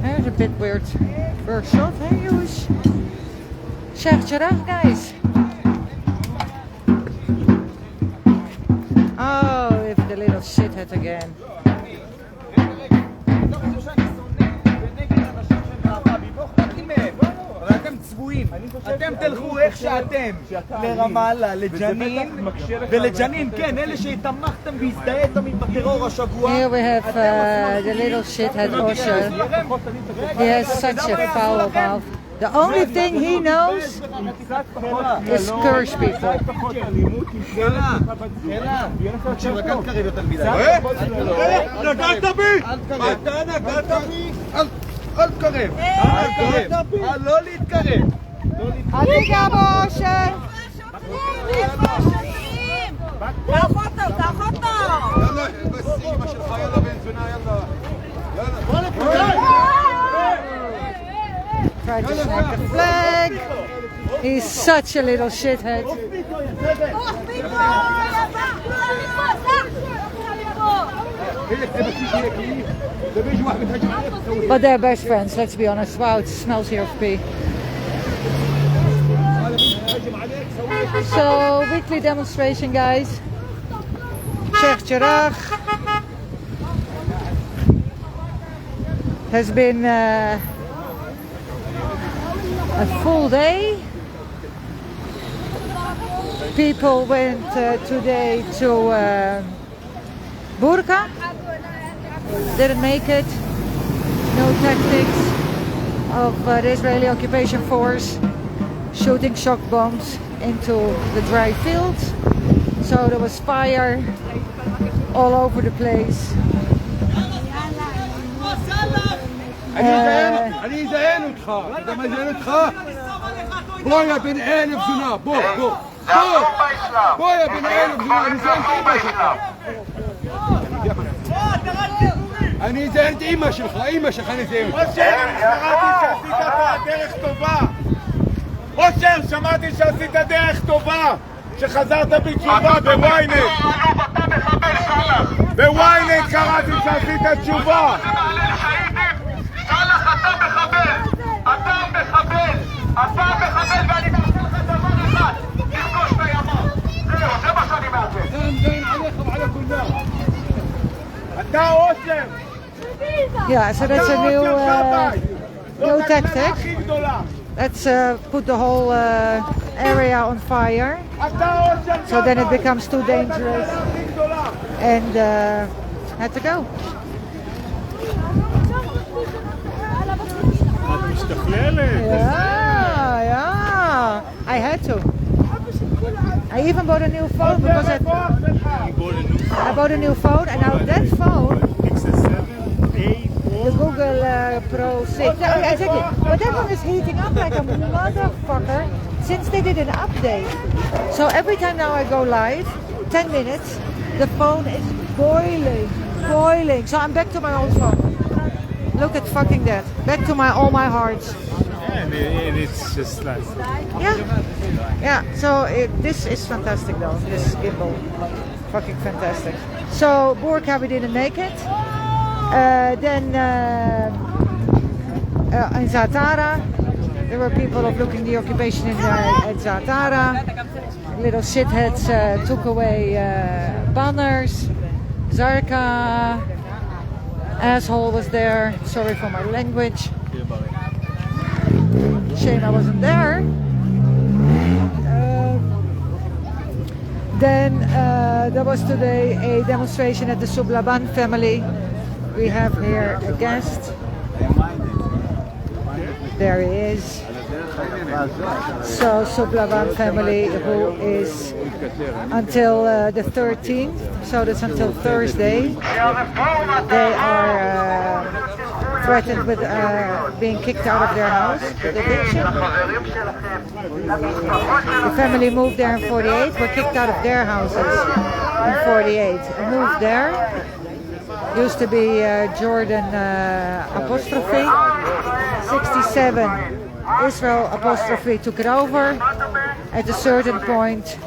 There's a bit weird first shot. Here is Sheikh Jarrah, guys. Oh, if the little shithead again. אתם תלכו איך שאתם לרמאללה, לג'נין ולג'נין, כן, אלה שהתמכתם והזדהיתם עם בטרור השבוע. Here we have the little shithead Osher. He has such a foul mouth. The only thing he knows is curse people. נגעת בי! אתה נגעת בי! אל תקרב! לא להתקרב! אל תיגע בו, אושר! קח אותו, קח אותו! יאללה, בס אמא שלך, יאללה בן זונה, יאללה! Tried to snap the flag. He's such a little shithead. But they're best friends, let's be honest. Wow, it smells here of pee. So, weekly demonstration, guys. Sheikh Jarrah has been a full day. People went today to Burqa. Didn't make it. No tactics of the Israeli occupation force shooting shock bombs into the dry fields. So there was fire all over the place. אני אזיין אותך, אתה מה אזיין אותך? בוא יא בן 1000 זונה, בוא בוא יא בן 1000 זונה, אני אזיין את אמא שלך, אמא שלך אני אזיין אותך. אושר, שמעתי שעשית דרך טובה, שחזרת בתשובה בוויינט. בוויינט קראתי שעשית תשובה. סלח, אתה מחבל! אתה מחבל! ואני מאחל לך דבר אחד, תפגוש את הימות. זהו, זה מה שאני מעצב. זה מזיין עליך ועל כולם. אתה אושר! Yeah, so that's a new tactic. Let's put the whole area on fire. So then it becomes too dangerous. And had to go. Yeah, I had to. I even bought a new phone because I bought a new phone, and now that phone, the Google Pro 6, yeah, exactly. But that one is heating up like a motherfucker since they did an update. So every time now I go live, 10 minutes, the phone is boiling. So I'm back to my old phone. Look at fucking that. Back to all my hearts. And it's just like... Yeah, so this is fantastic though, this gimbal. Fucking fantastic. So, Burqa we didn't make it. Then in Zatara, there were people overlooking the occupation at Zatara. Little shitheads took away banners. Zarqa asshole was there. Sorry for my language. Shame I wasn't there. Then there was today a demonstration at the Sublaban family. We have here a guest. There he is. So Sublaban family, who is until the 13th, so that's until Thursday. They are threatened with being kicked out of their house, with eviction. The family moved there in 48, were kicked out of their houses in 48, and moved there. Used to be Jordan apostrophe, 67 Israel apostrophe took it over. At a certain point,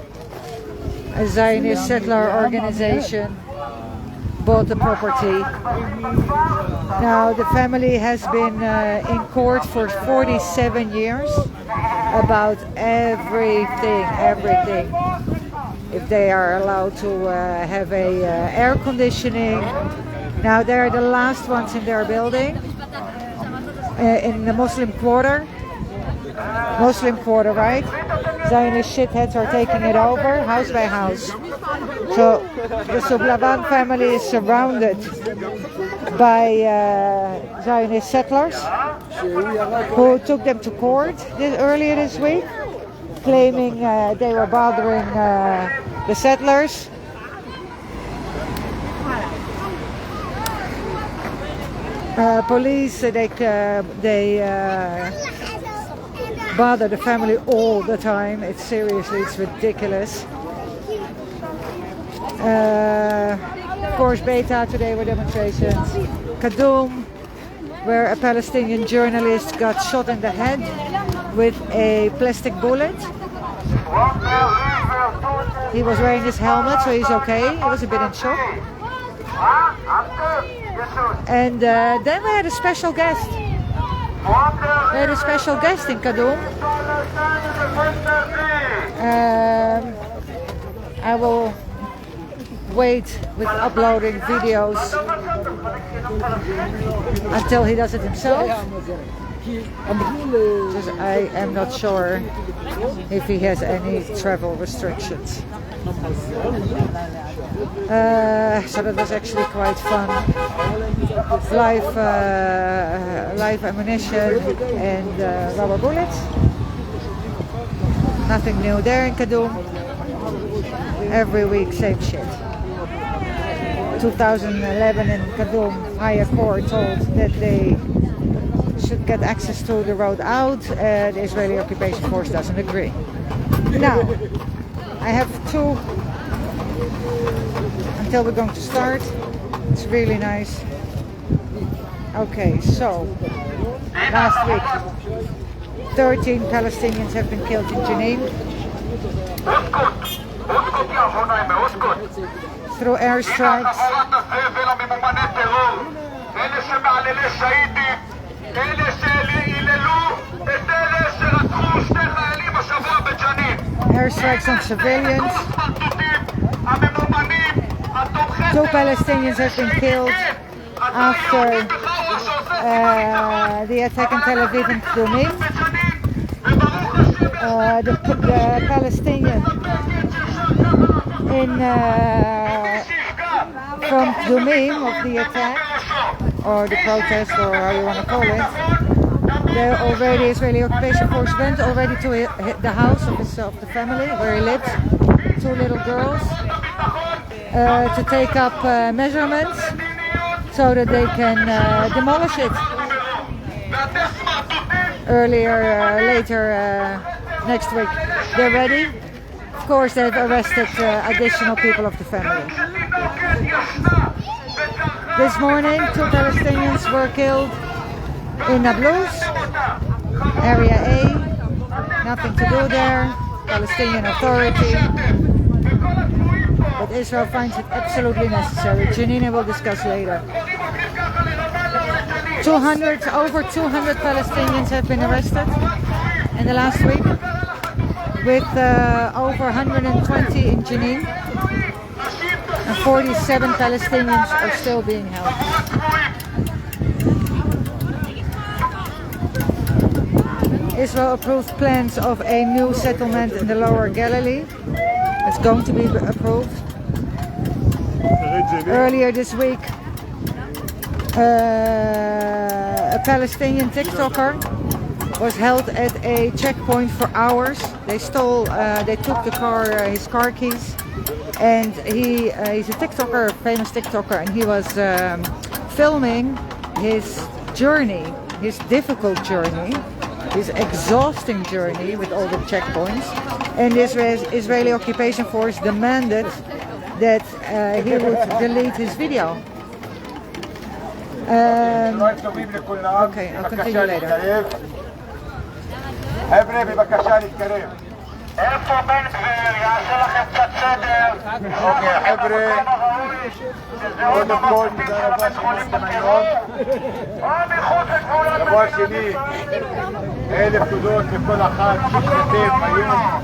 a Zionist settler organization bought the property. Now the family has been in court for 47 years about everything. If they are allowed to have a air conditioning. Now they're the last ones in their building, in the Muslim quarter, right? Zionist shitheads are taking it over, house by house. So the Sublavan family is surrounded by Zionist settlers who took them to court earlier this week, claiming they were bothering the settlers. Police, they bother the family all the time. It's seriously, it's ridiculous. Of course, Beta today were demonstrations. Kadum, where a Palestinian journalist got shot in the head with a plastic bullet. He was wearing his helmet, so he's okay. He was a bit in shock. And then we had a special guest. We had a special guest in Kadum. I will wait with uploading videos until he does it himself. Because I am not sure if he has any travel restrictions. So that was actually quite fun. Live ammunition and rubber bullets. Nothing new there in Kadum. Every week, same shit. 2011 in Kadum, higher court told that they should get access to the road out. The Israeli occupation force doesn't agree. Now, I have two until we're going to start. It's really nice. Okay, so last week 13 Palestinians have been killed in Jenin through airstrikes. Airstrikes on civilians. 2 Palestinians have been killed after the attack in Tel Aviv and Kadum. The Palestinian from Kadum of the attack, or the protest, or how you want to call it. The Israeli occupation force went already to the house of the family where he lives. 2 little girls to take up measurements so that they can demolish it. Later next week, they're ready. Of course, they've arrested additional people of the family. This morning, 2 Palestinians were killed in Nablus, Area A. Nothing to do there. Palestinian Authority. But Israel finds it absolutely necessary. Janina will discuss later. Over 200 Palestinians have been arrested in the last week, with over 120 in Jenin, and 47 Palestinians are still being held. Israel approved plans of a new settlement in the Lower Galilee. It's going to be approved. Earlier this week, a Palestinian TikToker was held at a checkpoint for hours. They took his car keys, and he's a TikToker, a famous TikToker, and he was filming his journey, his difficult journey, his exhausting journey with all the checkpoints. And the Israeli occupation force demanded that he would delete his video. Okay, I'll continue later. איפה בן גביר? יעשה לכם קצת סדר. אוקיי, חבר'ה, קודם כל תודה רבה שנכנסתם היום. דבר שני, 1,000 תודות לכל אחד שהשתתף היום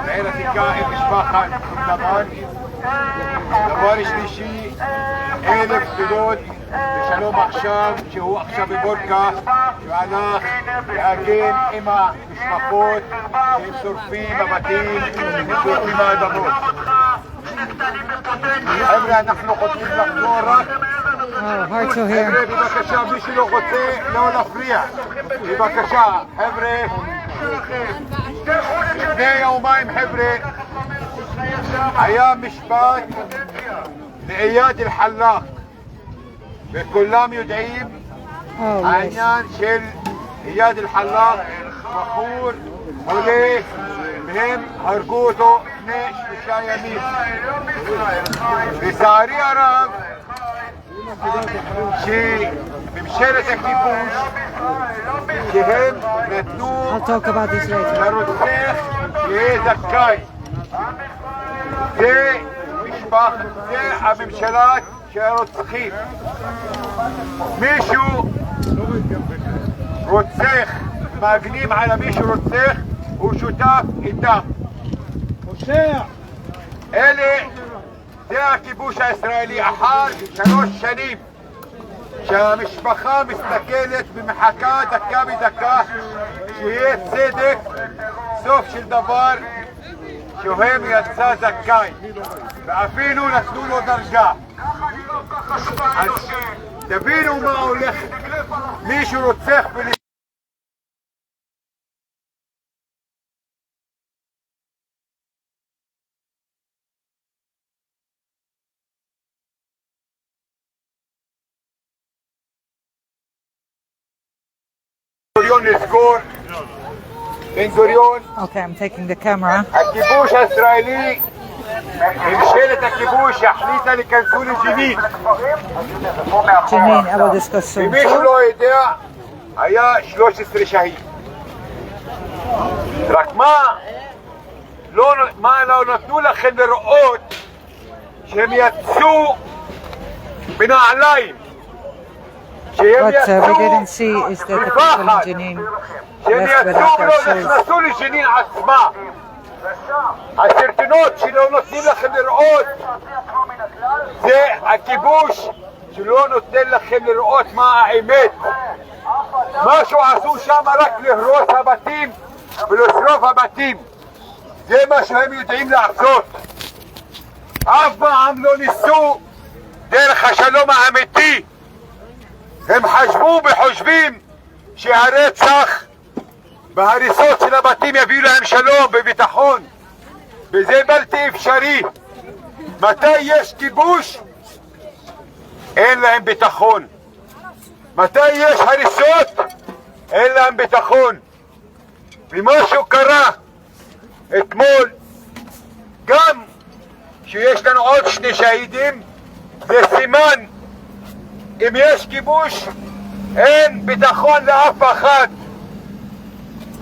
בעיר עתיקה עם משפחת לבן. דבר שלישי, 1,000 תודות לשלום עכשיו, שהוא עכשיו בבורקה, שהוא הלך להגן עם המשפחות שהם שורפים בבתים, שורפים האדמות. חבר'ה, אנחנו רוצים לחזור רק. hard to hear. חבר'ה, בבקשה, מי שלא רוצה לא להפריע. בבקשה, חבר'ה. לפני יומיים, חבר'ה, היה משפט לאייד אל-חלאק, וכולם יודעים Oh, yes. העניין של אייד אל-חלאק, בחור הולך, והם הרגו אותו לפני 3 ימים. לצערי הרב, שממשלת הכיבוש שהם נתנו I'll talk about this later. לרוצח שיהיה זכאי. זה משפחת, זה הממשלה של הרוצחים. מישהו רוצח, מאגנים על מישהו רוצח, הוא שותף איתם. אלה, זה הכיבוש הישראלי. אחר 3 שנים שהמשפחה מסתכלת ומחכה דקה בדקה שיהיה צדק, סוף של דבר שהם יצא זכאי, ואפילו נתנו לו דרגה. אז תבינו מה הולך. מישהו רוצח לסגור. בן גוריון, Okay, I'm taking the camera. הכיבוש הישראלי, ממשלת הכיבוש החליטה להיכנסו לג'נין. Janine, I will discuss soon. ומישהו לא יודע, היה 13 שהיד. רק מה לא נתנו לכם לראות שהם יצאו בנעליים. שהם What we יצאו didn't see is that the people in בפחד. Janine שהם left יצאו without ולא their shoes. נכנסו לג'נין עצמה. הסרטונות שלא נותנים לכם לראות זה הכיבוש שלא נותן לכם לראות מה האמת. משהו עשו שם רק להרוס הבתים ולשרוף הבתים. זה מה שהם יודעים לעשות. אף פעם לא ניסו דרך השלום האמיתי. הם חשבו וחושבים שהרצח וההריסות של הבתים יביאו להם שלום וביטחון, וזה בלתי אפשרי. מתי יש כיבוש? אין להם ביטחון. מתי יש הריסות? אין להם ביטחון. ומשהו קרה אתמול, גם שיש לנו עוד 2 שהידים, זה סימן. אם יש כיבוש, אין ביטחון לאף אחד.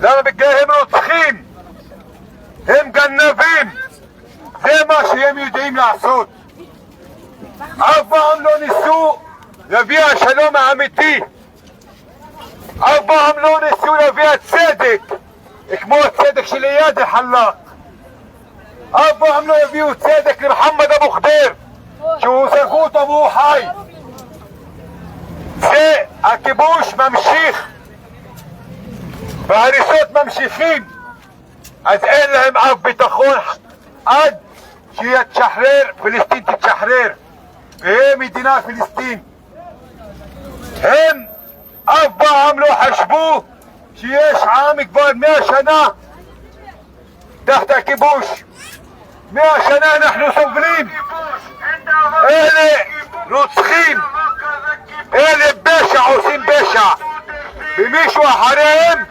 למה? בגלל הם רוצחים, הם גנבים. זה מה שהם יודעים לעשות. אף פעם לא ניסו להביא השלום האמיתי. אף פעם לא ניסו להביא הצדק, כמו הצדק של אייד אל-חלאק. אף פעם לא הביאו צדק למוחמד אבו ח'דיר, שהוא זרקו אותו והוא חי. זה הכיבוש ממשיך וההריסות ממשיכים, אז אין להם אף ביטחון עד שתשחרר, פלסטין תתשחרר ויהיה מדינה פלסטין. הם אף פעם לא חשבו שיש עם כבר 100 שנה תחת הכיבוש. 100 שנה אנחנו סובלים. אלה רוצחים, אלה פשע, עושים פשע, ומישהו אחריהם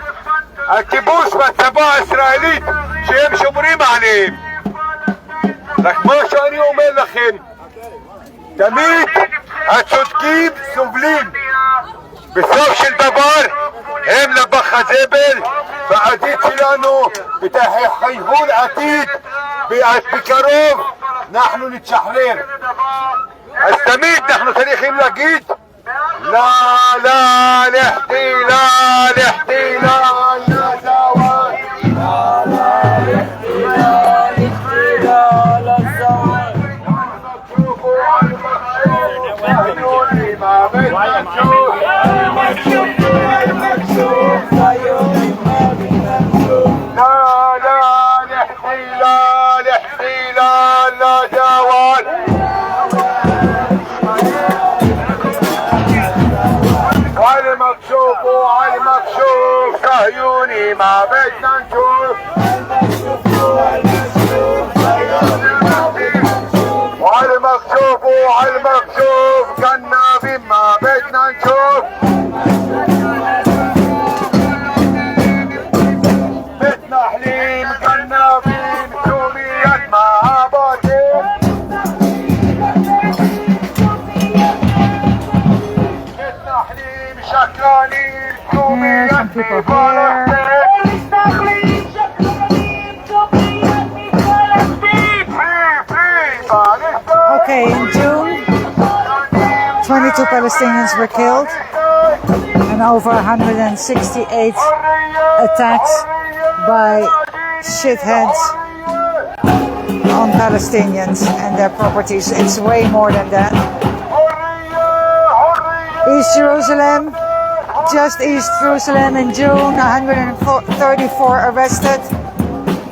הכיבוש והצבא הישראלית שהם שומרים עליהם. רק מה שאני אומר לכם, תמיד הצודקים סובלים. בסוף של דבר הם לפח הזבל فعديد شلانو بتحيحون عتيد بكروف نحن نتشحرر السميد نحن تاريخين لقيد لا لا لاحتلال احتلال لا زوال لا لا لاحتلال احتلال الزوال عيوني ما بدنا نشوف عيوني ما بدنا نشوف لا لا لاحتلال احتلال لا زوال وعلى المكشوف وعلى المكشوف صهيوني ما بدنا نشوف وعلى المكشوف وعلى المكشوف كنابي ما بدنا نشوف بدنا حليم كنابين سوريات مع باطل بدنا حليم شكرانين سوريات people here. Okay, in June, 22 Palestinians were killed and over 168 attacks by shitheads on Palestinians and their properties. It's way more than that. East Jerusalem, just East Jerusalem in June, 134 arrested,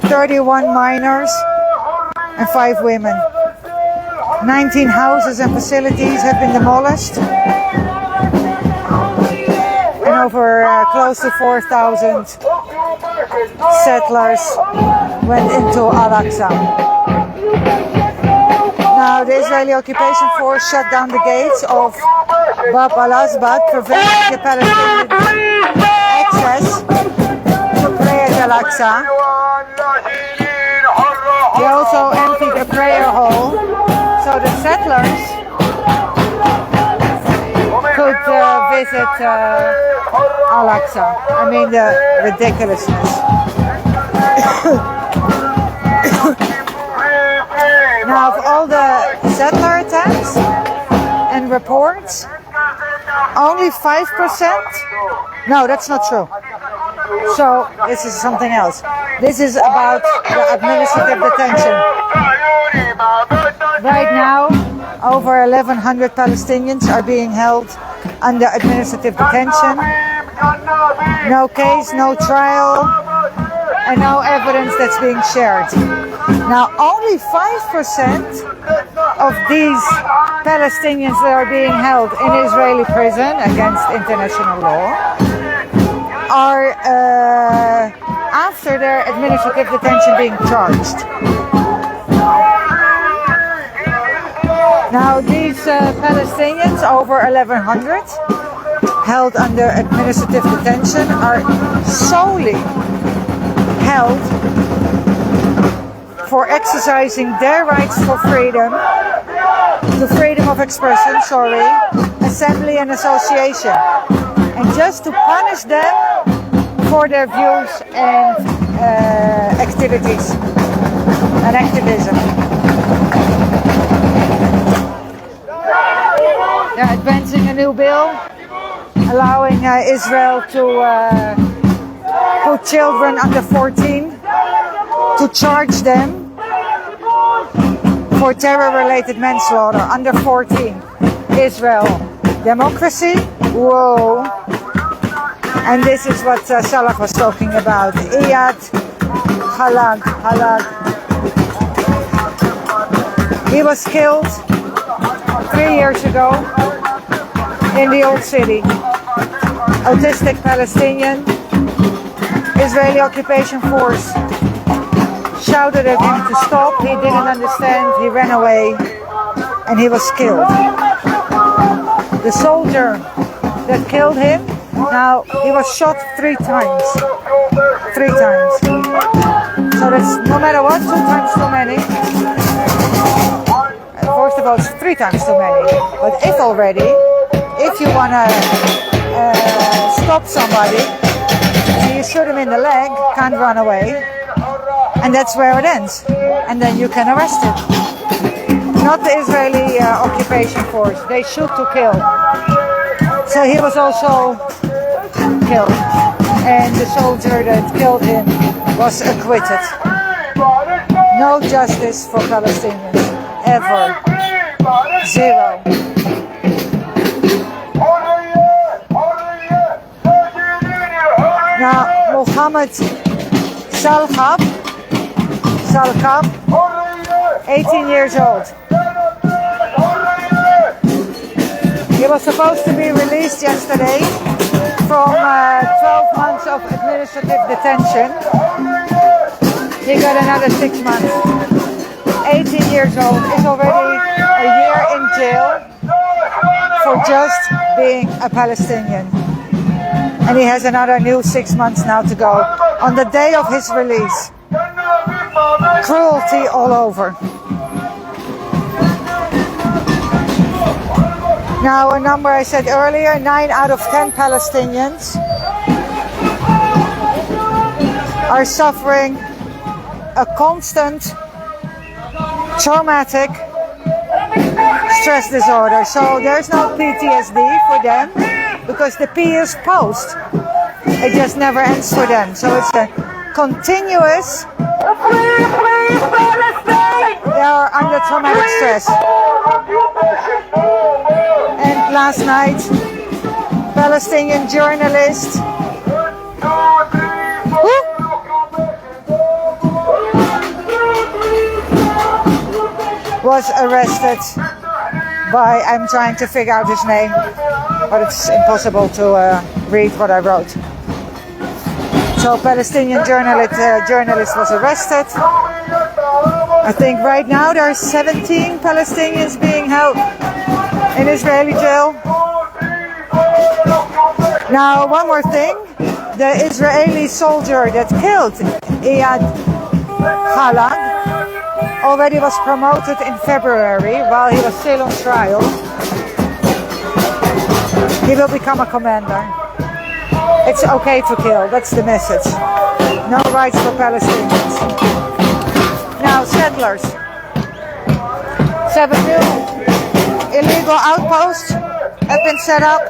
31 minors and 5 women. 19 houses and facilities have been demolished, and over close to 4,000 settlers went into Al-Aqsa. Now the Israeli occupation force shut down the gates of Bab al-Asbad, preventing the Palestinians access to pray at Al-Aqsa. They also emptied a prayer hall so the settlers could visit Al-Aqsa. I mean, the ridiculousness. Now, of all the settler attacks and reports, only 5%? No, that's not true. So, this is something else. This is about the administrative detention. Right now, over 1,100 Palestinians are being held under administrative detention. No case, no trial, and no evidence that's being shared. Now, only 5% of these Palestinians that are being held in Israeli prison against international law are after their administrative detention being charged. Now these Palestinians, over 1,100, held under administrative detention, are solely held for exercising their rights for freedom, the freedom of expression, assembly and association, and just to punish them for their views and activities and activism. They're advancing a new bill allowing Israel to put children under 14 to charge them for terror-related manslaughter. Under 14. Israel. Democracy? Whoa. And this is what Salah was talking about. Iyad Halag. He was killed 3 years ago in the old city. Autistic Palestinian. Israeli occupation force shouted at him to stop. He didn't understand. He ran away and he was killed. The soldier that killed him, now he was shot 3 times. 3 times. So that's, no matter what, 2 times too many. First of all, it's 3 times too many. But if you want to stop somebody, you shoot him in the leg, can't run away, and that's where it ends. And then you can arrest him. Not the Israeli occupation force. They shoot to kill. So he was also killed. And the soldier that killed him was acquitted. No justice for Palestinians. Ever. Zero. Now, Mohammed Salkab, 18 years old. He was supposed to be released yesterday from 12 months of administrative detention. He got another 6 months. 18 years old, is already a year in jail for just being a Palestinian. And he has another new 6 months now to go on the day of his release. Cruelty all over. Now a number I said earlier, 9 out of 10 Palestinians are suffering a constant traumatic stress disorder. So there's no PTSD for them because the P is post. It just never ends for them. So it's a continuous, they are under traumatic stress. And last night, Palestinian journalist was arrested by, I'm trying to figure out his name, but it's impossible to read what I wrote. So Palestinian journalist was arrested. I think right now there are 17 Palestinians being held in Israeli jail. Now one more thing, the Israeli soldier that killed Iyad Khalad already was promoted in February while he was still on trial. He will become a commander. It's okay to kill, that's the message. No rights for Palestinians. Now settlers. 7 new illegal outposts have been set up.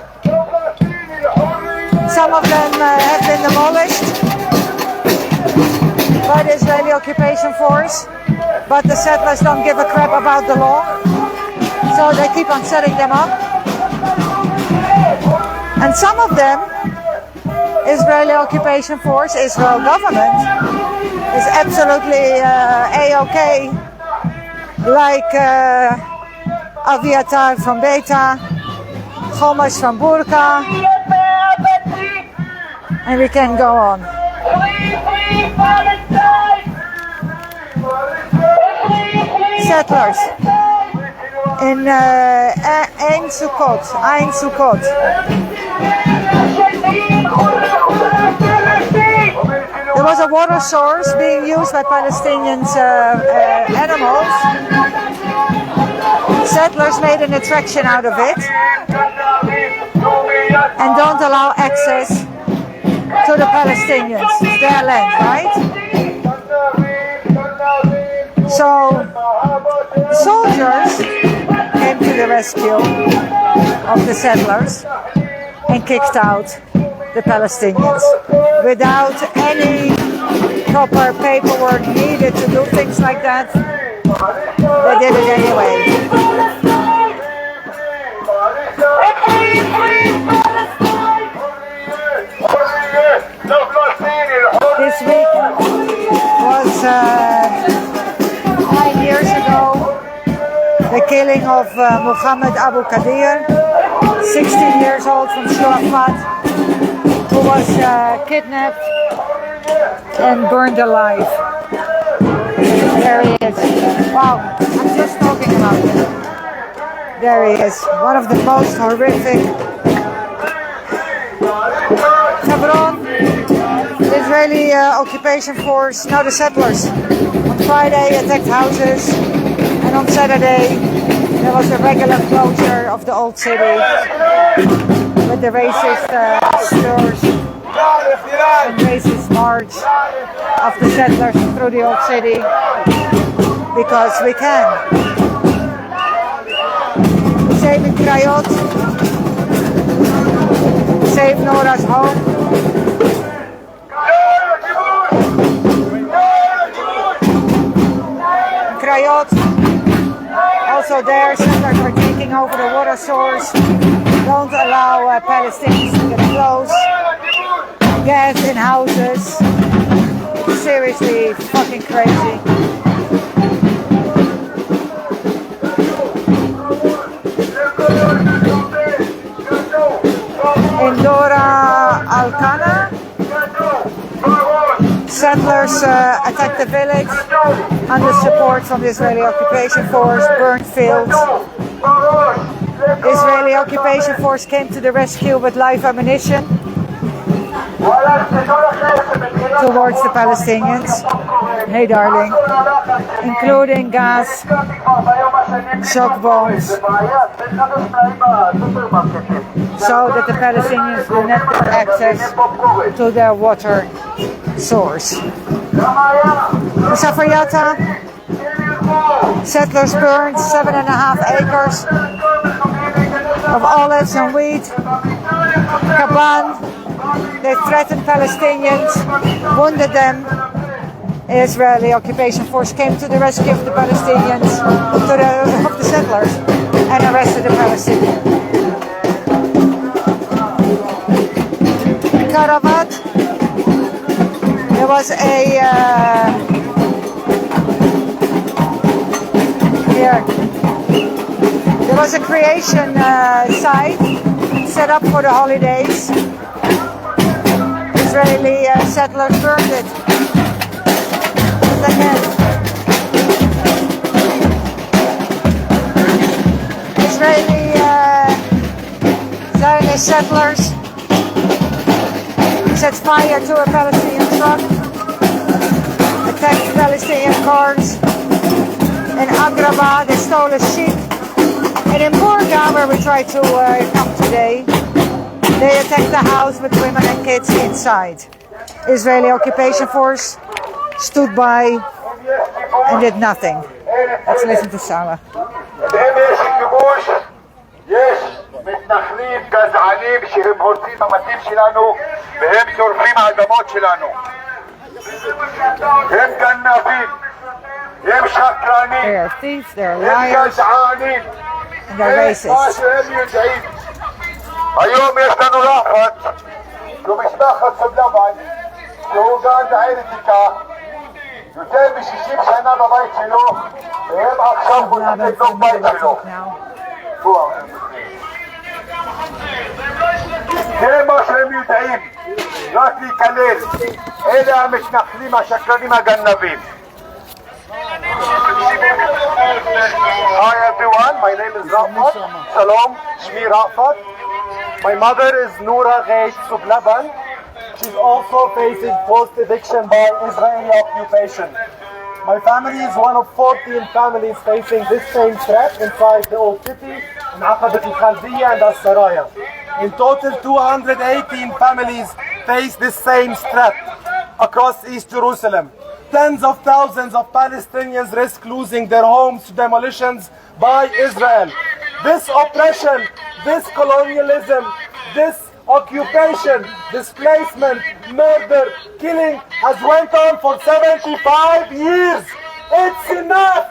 Some of them have been demolished by the Israeli occupation force. But the settlers don't give a crap about the law, so they keep on setting them up. And some of them, Israeli occupation force, Israel government, is absolutely A-OK, like Aviatar from Beta, Chomash from Burka, and we can go on. Settlers in Ein Sukkot. There was a water source being used by Palestinians' animals. Settlers made an attraction out of it and don't allow access to the Palestinians. It's their land, right? So soldiers came to the rescue of the settlers and kicked out the Palestinians without any proper paperwork needed to do things like that. They did it anyway. This week was 9 years ago, the killing of Mohammed Abu Qadir, 16 years old from Shurafat, who was kidnapped and burned alive. There he is. Wow, I'm just talking about him. There he is, one of the most horrific. Hebron, the Israeli occupation force, now the settlers, on Friday attacked houses, and on Saturday there was a regular closure of the old city with the racist slurs and racist march of the settlers through the old city, because we can. Save in Krayot, save Nora's home. In Krayot, also there, settlers are taking over the water source, don't allow Palestinians to get close, gas in houses, seriously fucking crazy. In Dora Al-Kana, settlers attacked the village under support from the Israeli occupation force, burned fields. Israeli occupation force came to the rescue with live ammunition towards the Palestinians. Hey darling. Including gas, shock bombs, so that the Palestinians do not get access to their water source. In Safayata, settlers burned 7.5 acres of olives and wheat. Kaban, they threatened Palestinians, wounded them. Israeli occupation force came to the rescue of the Palestinians, of the settlers, and arrested the Palestinians. In Karavat, there was a there was a creation site set up for the holidays. Israeli settlers burned it. Israeli Zionist settlers set fire to a Palestinian truck, attacked Palestinian cars. In Agrabah, they stole a sheep. And in Burga, where we try to come today, they attacked the house with women and kids inside. Israeli occupation force stood by and did nothing. Let's listen to Sarah. יש מתנחלים גזענים שהם הורסים במתים שלנו והם שורפים האדמות שלנו. הם גנבים, הם שקרנים, They're thieves, they're הם liars, גזענים, and they're racists. היום יש לנו רחת, שהוא משפחת סבלבן, שהוא גר בעיר עתיקה, יותר מ-60 שנה בבית שלו, והם עכשיו בונים לבנות בית שלו. זה מה שהם יודעים, רק להיכלל. אלה המתנחלים השקרנים הגנבים. Hi everyone, my name is Rafat. Shalom, Shmi Rafat. My mother is Noura Gheit Sublaban. She's also facing post-eviction by Israeli occupation. My family is one of 14 families facing this same threat inside the old city, in Aqabat al-Khaldiyya and Al-Saraya. In total, 218 families face this same threat across East Jerusalem. Tens of thousands of Palestinians risk losing their homes to demolitions by Israel. This oppression, this colonialism, this occupation, displacement, murder, killing has went on for 75 years. It's enough!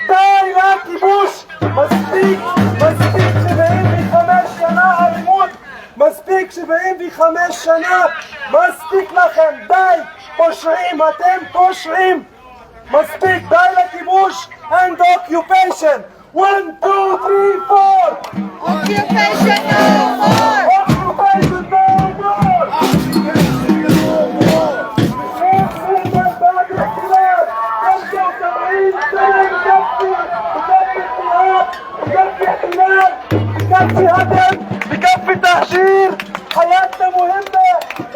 די לכיבוש! מספיק 75 שנה אלימות! מספיק 75 שנה! מספיק לכם! די! פושעים! אתם פושעים! מספיק! די לכיבוש! and occupation! 1, 2, 3, 4! Occupation no more! Occupation no more! بكفي هدم بكفي تهجير حياتنا مهمة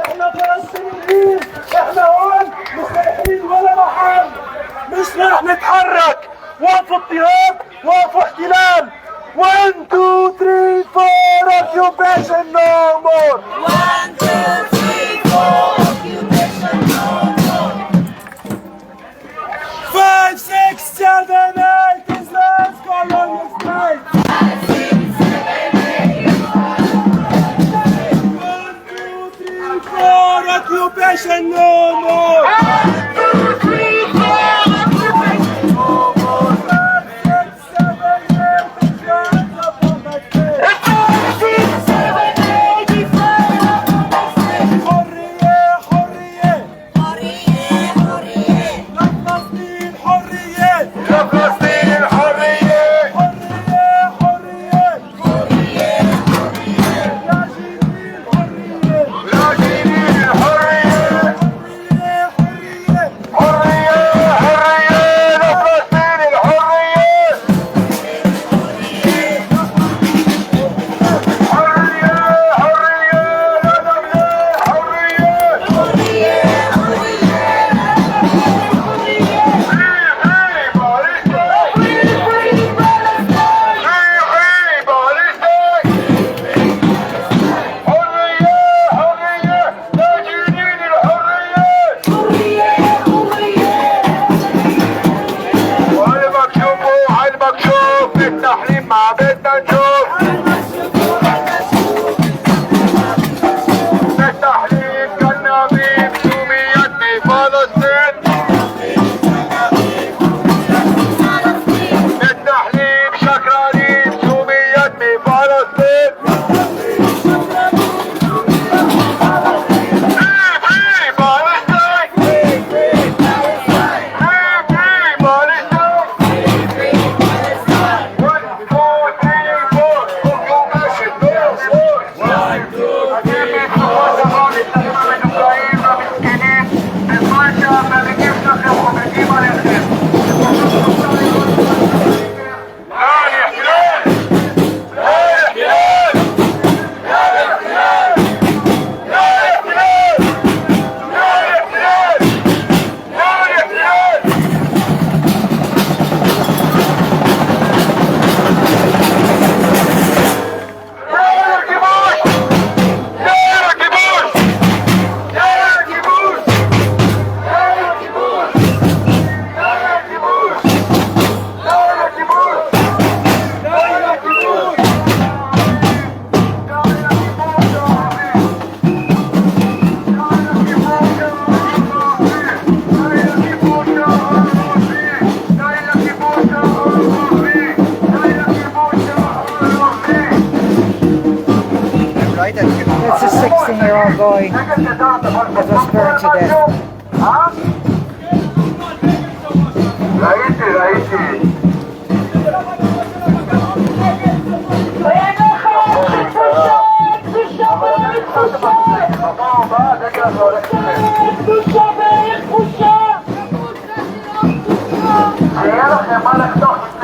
احنا فلسطينيين احنا هون مش رايحين ولا محل مش راح نتحرك وقفوا اضطهاد وقفوا احتلال 1, 2, 3, 4 occupation no more 1, 2, 3, 4 Occupation no more! That's a 16-year-old boy that was burned to death.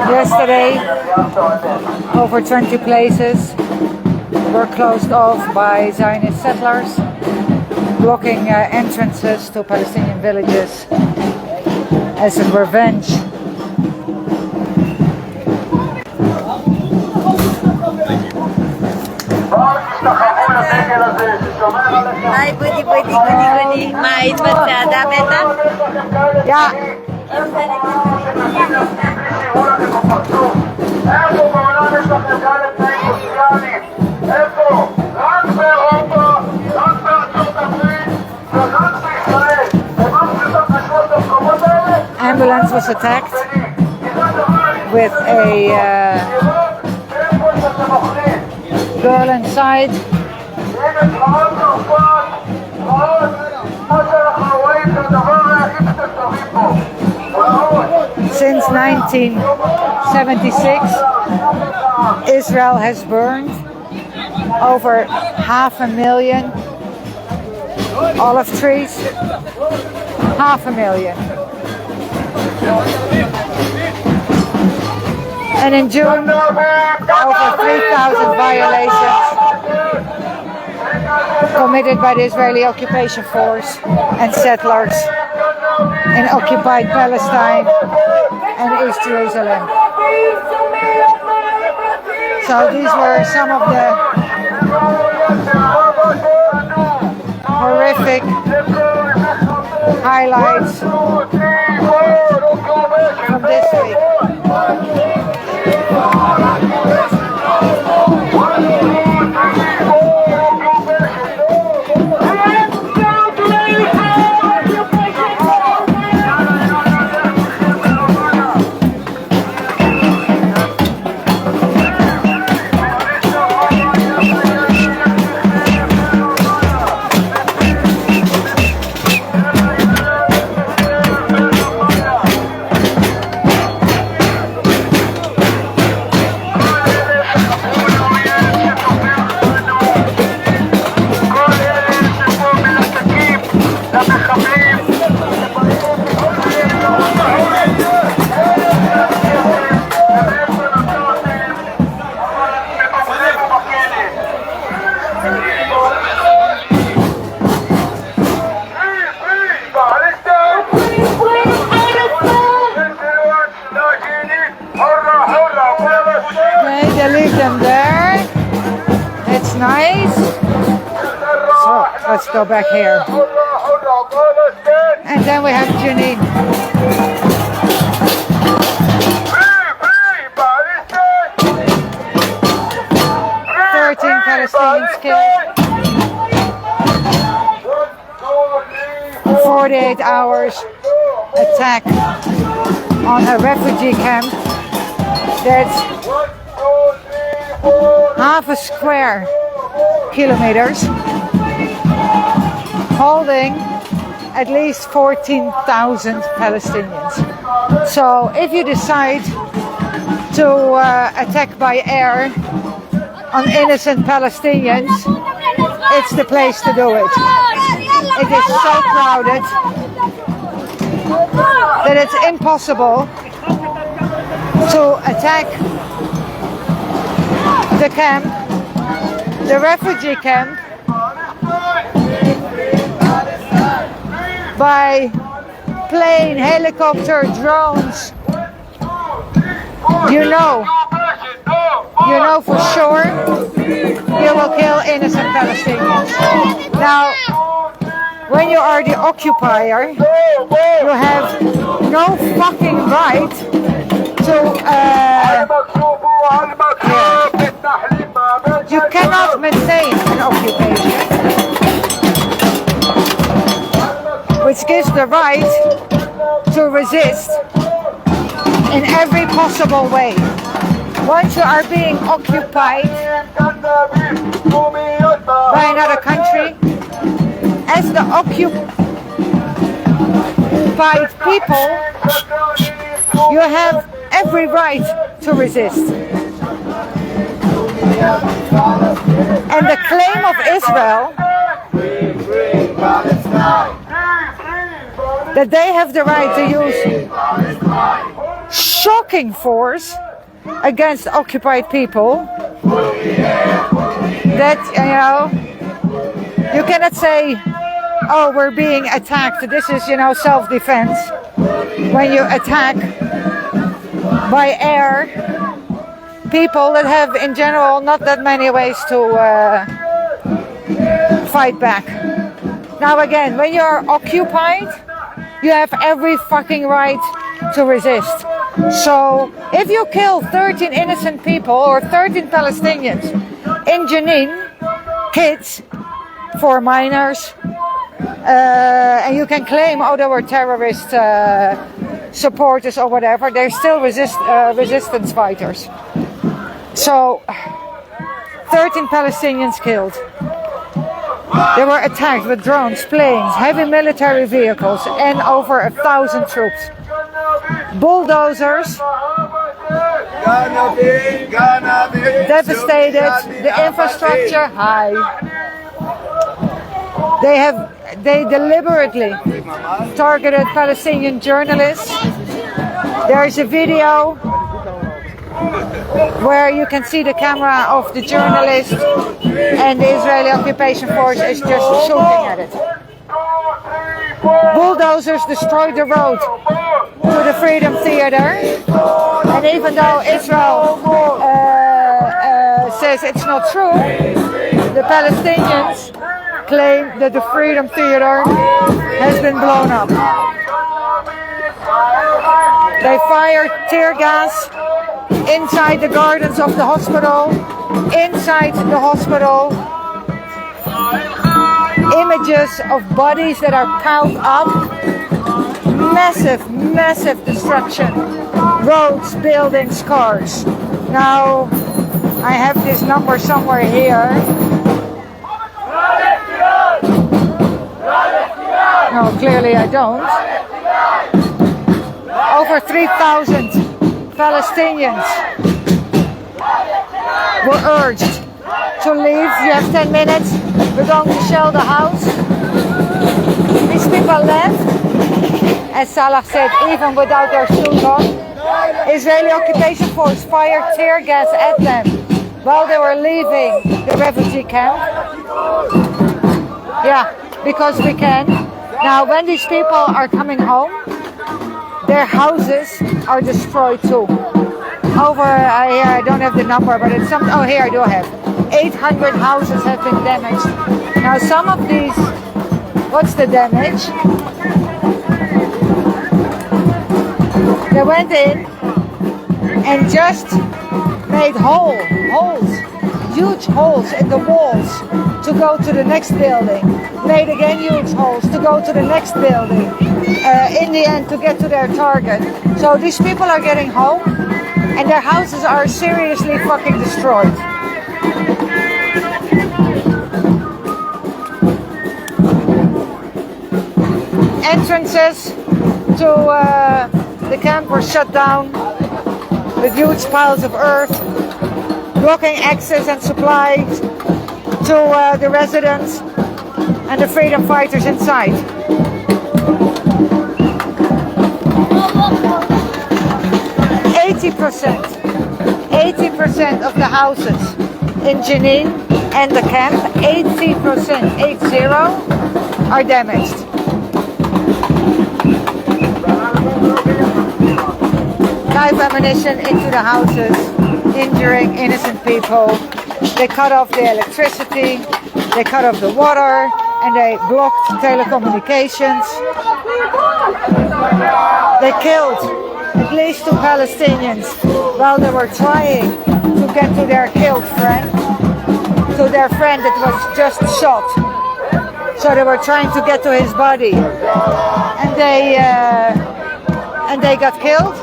Yesterday, over 20 places were closed off by Zionist settlers, blocking entrances to Palestinian villages as a revenge. Ay, goody, goody, goody, goody. Mais batsada, beta? Yeah. Ambulance was attacked with a girl inside. Since 1976, Israel has burned over 500,000 olive trees. 500,000. And in June, over 3,000 violations committed by the Israeli occupation force and settlers in occupied Palestine and East Jerusalem. So these were some of the horrific highlights from this week. let's go back here. And then we have Jenin. Palestinians killed. 48 hours attack on a refugee camp that's half a square kilometers, holding at least 14,000 Palestinians. So if you decide to attack by air on innocent Palestinians, it's the place to do it. It is so crowded that it's impossible to attack the camp, the refugee camp, by plane, helicopter, drones. You know for sure you will kill innocent Palestinians. Now, when you are the occupier, you have no fucking right to you cannot maintain an occupation, which gives the right to resist in every possible way. Once you are being occupied by another country, as the occupied people, you have every right to resist. And the claim of Israel that they have the right to use shocking force against occupied people, that, you cannot say, oh, we're being attacked, this is, self-defense, when you attack by air people that have in general not that many ways to fight back. Now again, when you're occupied, you have every fucking right to resist. So if you kill 13 innocent people or 13 Palestinians in Jenin, kids, 4 minors, and you can claim, oh, they were terrorist supporters or whatever, they're still resistance fighters. So 13 Palestinians killed. They were attacked with drones, planes, heavy military vehicles, and over 1,000 troops. Bulldozers devastated the infrastructure. They deliberately targeted Palestinian journalists. There is a video where you can see the camera of the journalist and the Israeli occupation force is just shooting at it. Bulldozers destroyed the road to the Freedom Theater, and even though Israel says it's not true, the Palestinians claim that the Freedom Theater has been blown up. They fired tear gas inside the gardens of the hospital, inside the hospital. Images of bodies that are piled up. Massive destruction. Roads, buildings, cars. Now, I have this number somewhere here. No, clearly I don't. Over 3,000 Palestinians were urged to leave. You have 10 minutes. We're going to shell the house. These people left. As Salah said, even without their shoes on. Israeli occupation force fired tear gas at them while they were leaving the refugee camp. Yeah, because we can. Now, when these people are coming home, their houses are destroyed too. I don't have the number, but it's some. Oh, here I do have. 800 houses have been damaged. Now some of these, what's the damage? They went in and just made holes, huge holes in the walls to go to the next building. Made again huge holes to go to the next building. In the end to get to their target. So these people are getting home and their houses are seriously fucking destroyed. Entrances to the camp were shut down with huge piles of earth, blocking access and supplies to the residents and the freedom fighters inside. 80% of the houses in Jenin and the camp, 80%, 80, are damaged. Live ammunition into the houses, injuring innocent people. They cut off the electricity, they cut off the water, and they blocked telecommunications. They killed at least 2 Palestinians while they were trying to get to their killed friend, to their friend that was just shot. So they were trying to get to his body, and they got killed.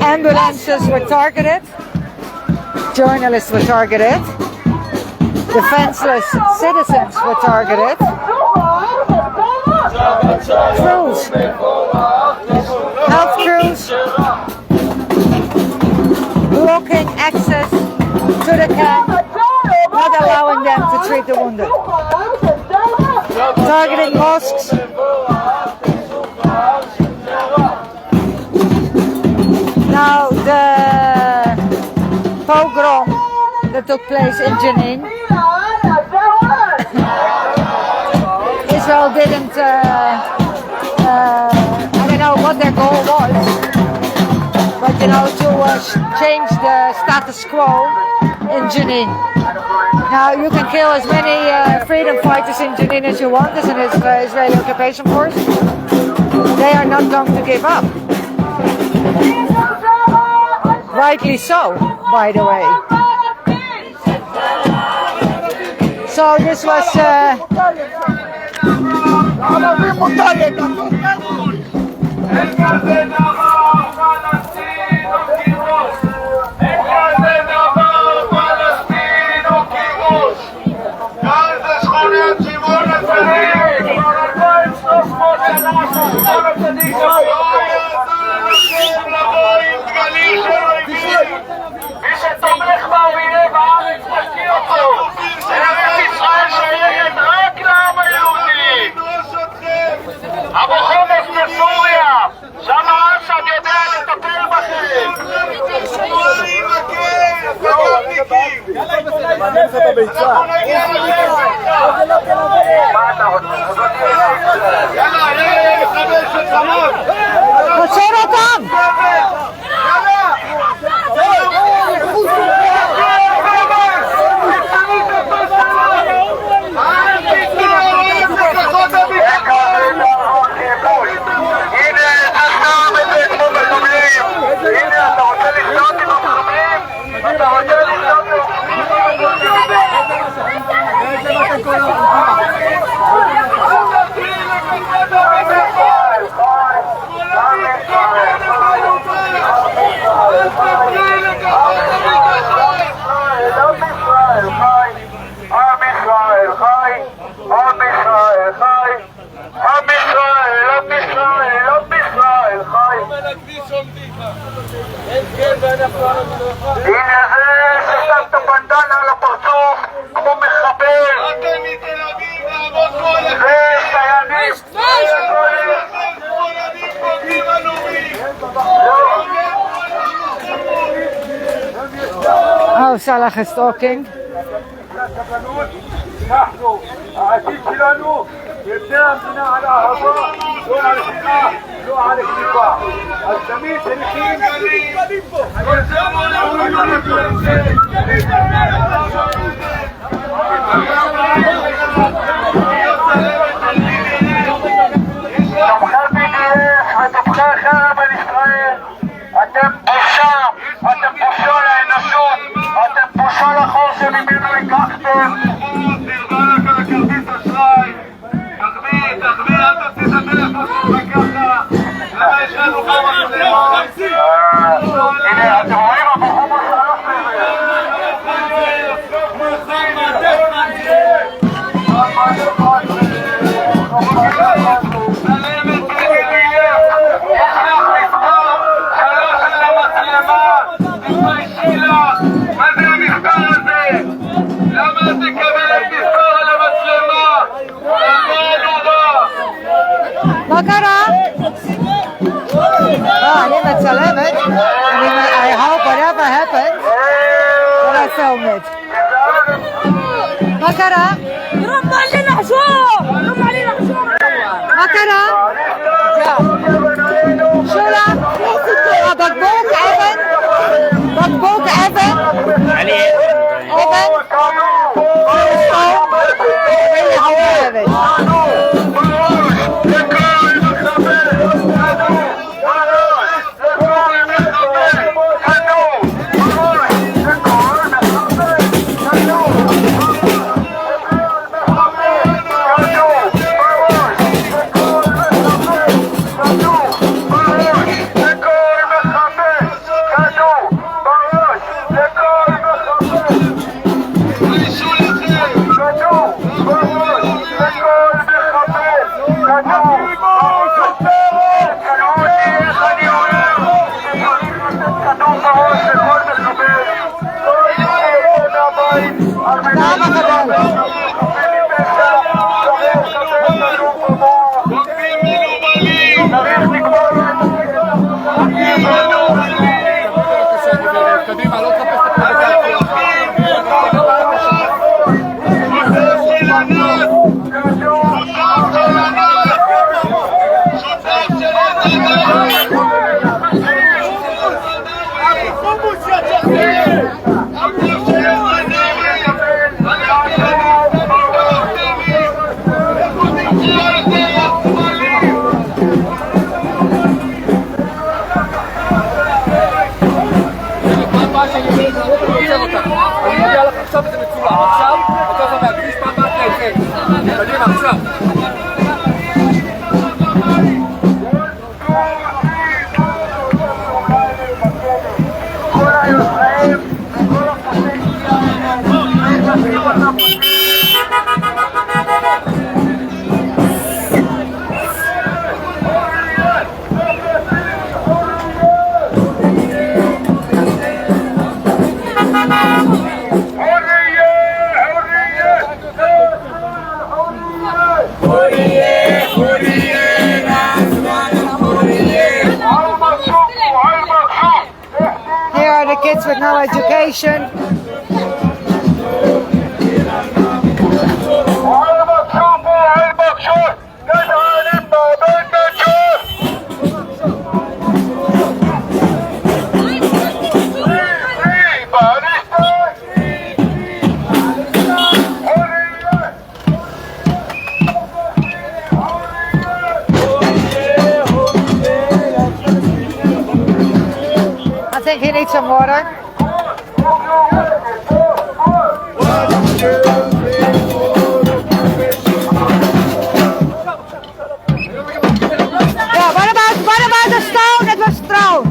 Ambulances were targeted, journalists were targeted, defenseless citizens were targeted, crews, health crews, blocking access to the camp, not allowing them to treat the wounded, targeting mosques. Now the pogrom that took place in Jenin, Israel didn't, I don't know what their goal was, but you know, to change the status quo in Jenin. Now you can kill as many freedom fighters in Jenin as you want as an Israeli occupation force. They are not going to give up. Rightly so, by the way. So this was מי שתומך באויב הארץ תקיא אותו. ארץ ישראל שייכת רק לעם היהודי. אבו חומס בסוריה, שם אש"ף יודע לטפל בכם. עצור אותם! הנה זה ששם את הבנדנה על הפרצוף כמו מחבל. אתם מתל אביב לעמוד פה עליכם. זה סיינים. שמאלנים בוגדים עלומים. Oh, Salah is talking. אנחנו, העתיד שלנו, יבנה המדינה על אהבה. לא על הכתיבה. אז תמיד צריכים ותומכי חרם על ישראל, אתם בושה, אתם בושה לאנושות, אתם בושה לחור שממנו לקחתם. תרבה לך כרטיס אשראי, תחביא, אל תוציא את הטלפון שלך ככה, למה יש לנו כמה מצלמות? הנה, אתם רואים הבחור בשלוש מה קרה? אני מצלמת. I hope whatever happens that I film it. מה קרה? מה קרה? שולה? בקבוק אבן? בקבוק אבן? אבן? Kids with no education. I think he needs some water. Yeah, what about the stone that was thrown?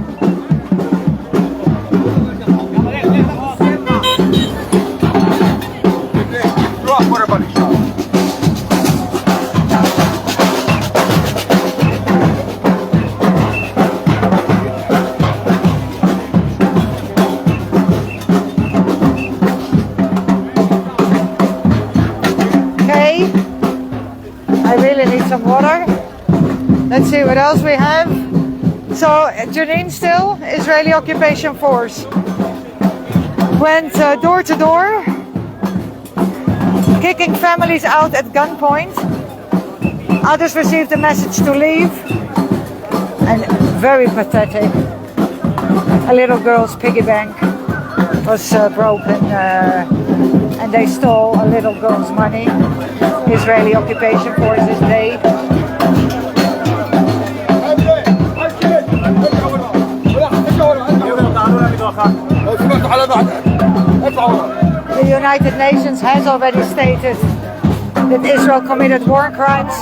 Some water. Let's see what else we have. So Janine still, Israeli occupation force, went door to door, kicking families out at gunpoint Others received a message to leave, and very pathetic. A little girl's piggy bank was broken, and they stole a little girl's money. Israeli occupation forces, they. The United Nations has already stated that Israel committed war crimes.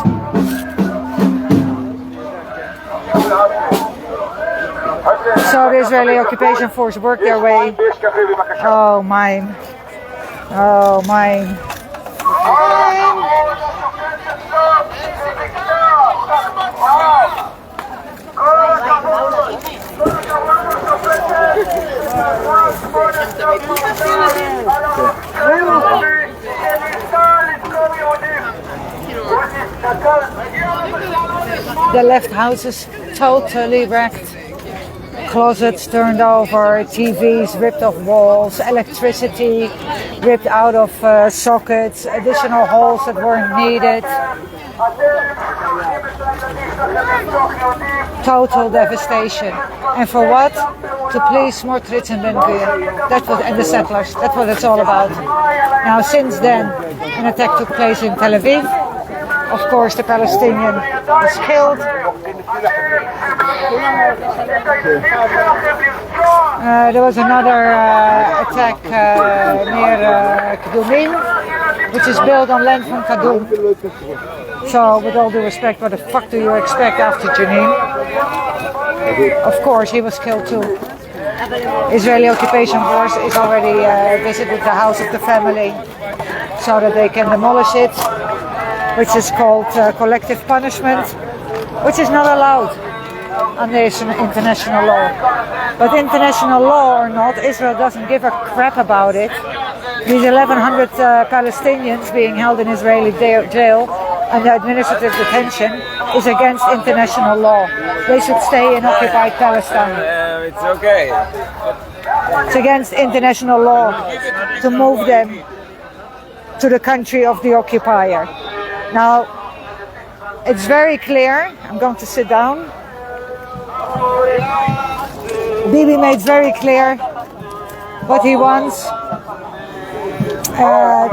So the Israeli occupation force worked their way. Oh, mine. Oh, mine. The left house is totally wrecked. Closets turned over, TVs ripped off walls, electricity ripped out of sockets, additional holes that weren't needed. Total devastation. And for what? To please Smotrich and Ben-Gvir. That's what, and the settlers. That's what it's all about. Now, since then, an attack took place in Tel Aviv. Of course, the Palestinian was killed. There was another attack near Kadumim, which is built on land from Kadum. So, with all due respect, what the fuck do you expect after Jenin? Of course, he was killed too. Israeli occupation force is already visited the house of the family so that they can demolish it, which is called collective punishment, which is not allowed under international law. But international law or not, Israel doesn't give a crap about it. These 1,100 Palestinians being held in Israeli jail under administrative detention is against international law. They should stay in occupied Palestine. It's okay. It's against international law to move them to the country of the occupier. Now, it's very clear. I'm going to sit down. Bibi made very clear what he wants.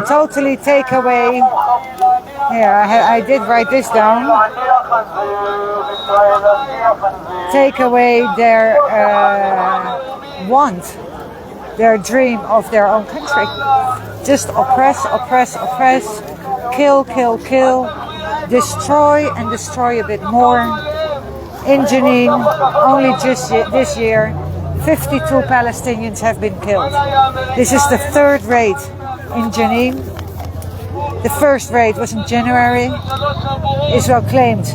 Totally take away. Here, I did write this down. Take away their want, their dream of their own country. Just oppress, oppress, oppress, kill, kill, kill, destroy and destroy a bit more. In Jenin, only just this year, 52 Palestinians have been killed. This is the third raid in Jenin. The first raid was in January. Israel claimed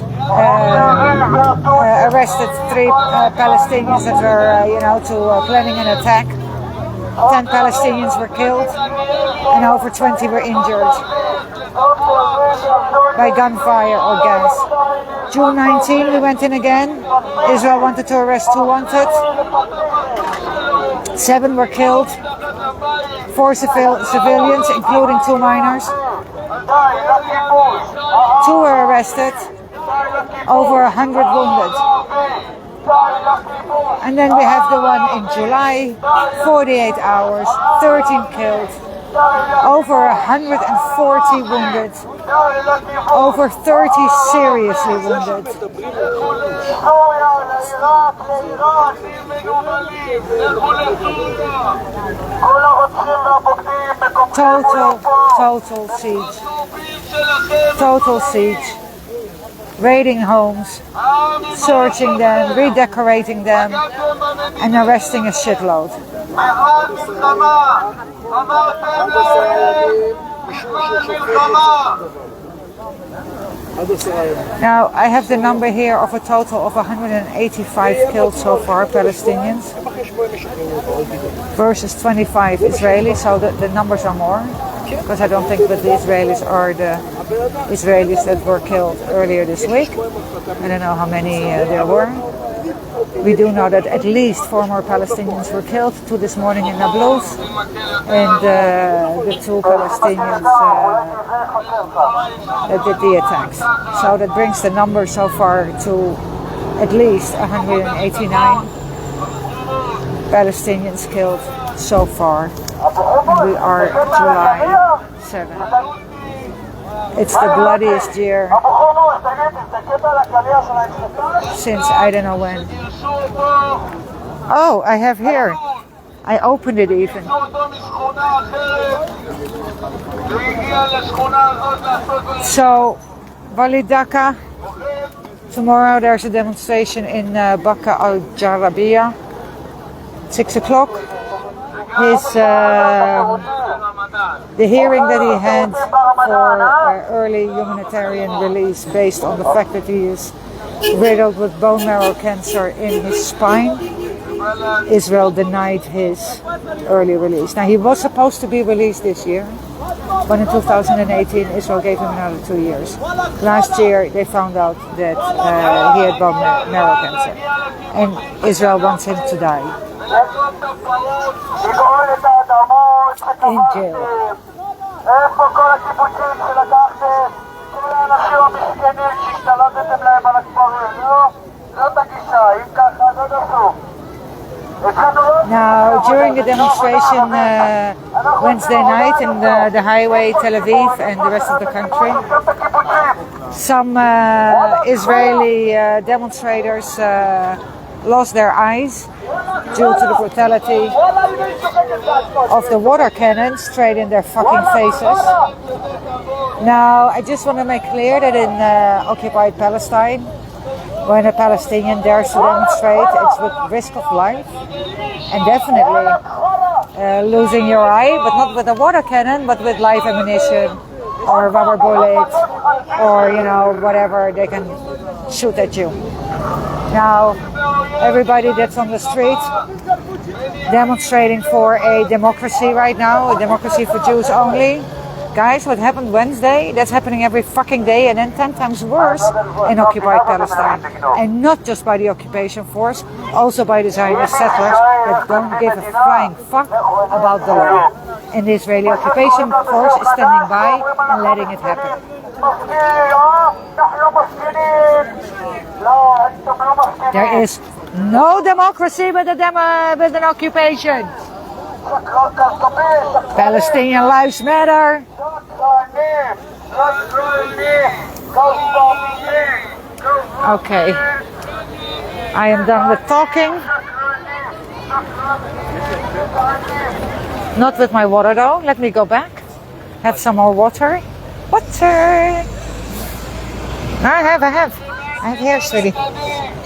arrested 3 Palestinians that were planning an attack. 10 Palestinians were killed and over 20 were injured by gunfire or gas. June 19, we went in again. Israel wanted to arrest 2 wanted. 7 were killed. 4 civilians, including 2 minors. 2 were arrested. Over 100 wounded. And then we have the one in July, 48 hours, 13 killed, over 140 wounded, over 30 seriously wounded. Total siege. Total siege. Raiding homes, searching them, redecorating them, and arresting a shitload. Now, I have the number here of a total of 185 killed so far, Palestinians, versus 25 Israelis, so the numbers are more, because I don't think that the Israelis are the Israelis that were killed earlier this week. I don't know how many there were. We do know that at least 4 more Palestinians were killed, 2 this morning in Nablus, and the 2 Palestinians that did the attacks. So that brings the number so far to at least 189 Palestinians killed so far. And we are July 7. It's the bloodiest year since I don't know when. Oh, I have here. I opened it even. So, Walidaka. Tomorrow there's a demonstration in Baka al-Jarabiyah. 6 o'clock. The hearing that he had for early humanitarian release based on the fact that he is riddled with bone marrow cancer in his spine, Israel denied his early release. Now he was supposed to be released this year, but in 2018 Israel gave him another 2 years. Last year they found out that he had bone marrow cancer, and Israel wants him to die in jail. איפה כל הקיבוצים שלקחתם? כל האנשים המסכנים שהשתלטתם להם על הכפרים? זאת הגישה, אם ככה לא תעשו. Now, during the demonstration Wednesday night in the highway, Tel Aviv and the rest of the country, some Israeli demonstrators lost their eyes due to the brutality of the water cannon straight in their fucking faces. Now, I just want to make clear that in occupied Palestine, when a Palestinian dares to demonstrate, it's with risk of life and definitely losing your eye, but not with a water cannon, but with live ammunition or rubber bullets or, you know, whatever they can shoot at you. Now, everybody that's on the street demonstrating for a democracy right now, a democracy for Jews only. Guys, what happened Wednesday, that's happening every fucking day, and then 10 times worse in occupied Palestine. And not just by the occupation force, also by the Zionist settlers that don't give a flying fuck about the law. And the Israeli occupation force is standing by and letting it happen. There is no democracy with an occupation. Palestinian lives matter. Okay, I am done with talking. Not with my water though. Let me go back. Have some more water. Water. I have here, sweetie.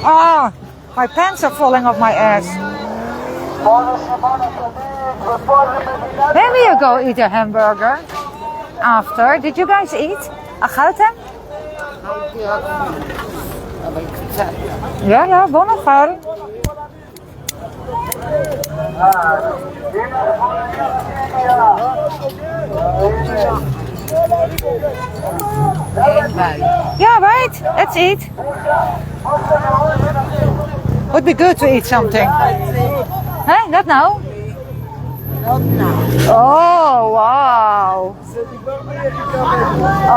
Ah, my pants are falling off my ass. Maybe you go eat a hamburger after. Did you guys eat? אכלתם? יאללה, בוא נאכל. Yeah, right? Let's eat. Would be good to eat something. Huh? Not now? Not now. Oh, wow.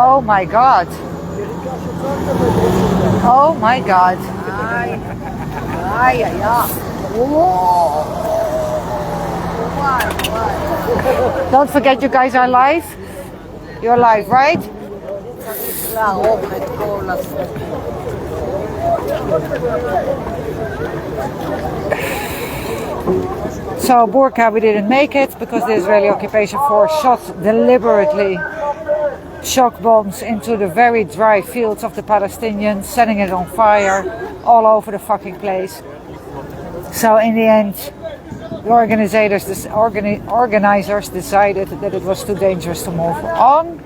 Oh my God. Oh my God. Don't forget you guys are live. You're live, right? So Burqa, we didn't make it because the Israeli occupation force shot deliberately shock bombs into the very dry fields of the Palestinians, setting it on fire all over the fucking place. So in the end, the organizers decided that it was too dangerous to move on.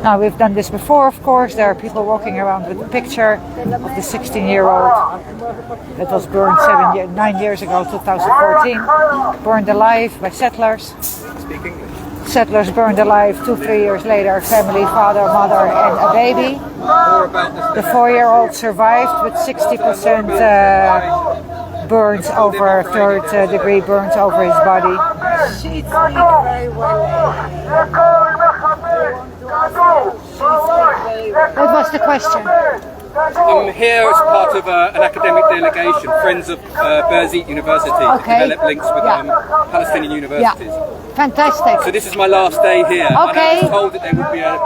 Now, we've done this before, of course. There are people walking around with a picture of the 16-year-old that was burned 9 years ago, 2014, burned alive by settlers. settlers burned alive 2-3 years later. Family, father, mother, and a baby. The 4-year-old survived with 60% burns over, third degree burns over his body. She speaks very well. What was the question? I'm here as part of an academic delegation, Friends of Berzit University, to develop links with Palestinian universities. Fantastic. So this is my last day here. Okay. And I was told that there would be a